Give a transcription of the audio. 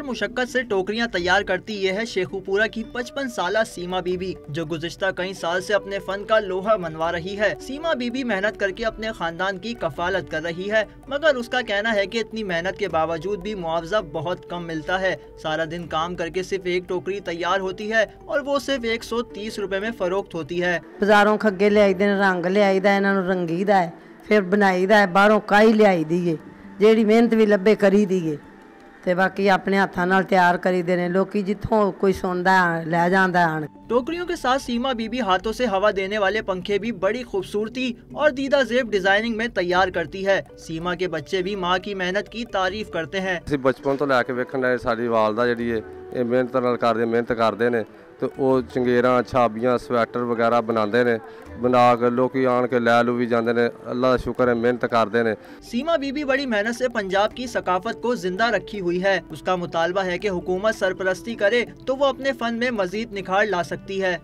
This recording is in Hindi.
मुशक्कत से टोकरियां तैयार करती ये है शेखुपुरा की 55 साला सीमा बीबी, जो गुज़िश्ता कई साल से अपने फन का लोहा मनवा रही है। सीमा बीबी मेहनत करके अपने खानदान की कफालत कर रही है, मगर उसका कहना है कि इतनी मेहनत के बावजूद भी मुआवजा बहुत कम मिलता है। सारा दिन काम करके सिर्फ एक टोकरी तैयार होती है और वो सिर्फ 130 रुपए में फरोख्त होती है। बाजारों खग्गे ले आईदे ने, रंग ले आईदा, इन्हां नूं रंगीदा है, फिर बनाईदा है, बाहरों काई ले आईदी है, जेड़ी मेहनत भी लब्बे करी दी है ते बाकी अपने हाथों नाल तैयार करी दे ने। लोकी जिथों कोई सुनदा ले जांदा है। टोकरियों के साथ सीमा बीबी हाथों से हवा देने वाले पंखे भी बड़ी खूबसूरती और दीदा ज़ेब डिजाइनिंग में तैयार करती है। सीमा के बच्चे भी माँ की मेहनत की तारीफ करते हैं। बचपन तो लैके वेखण साडी वालदा जिहड़ी है मेहनत नाल करदे, मेहनत करदे ने तो वो चंगेरां, छाबियां, स्वेटर वगैरह बनाते हैं, बना के लोग आन के लै लू भी जाते हैं। अल्लाह का शुक्र है, मेहनत करते हैं। सीमा बीबी बड़ी मेहनत से पंजाब की सकाफत को जिंदा रखी हुई है। उसका मुतालबा है कि हुकूमत सरपरस्ती करे तो वो अपने फन में मजीद निखार ला सकती है।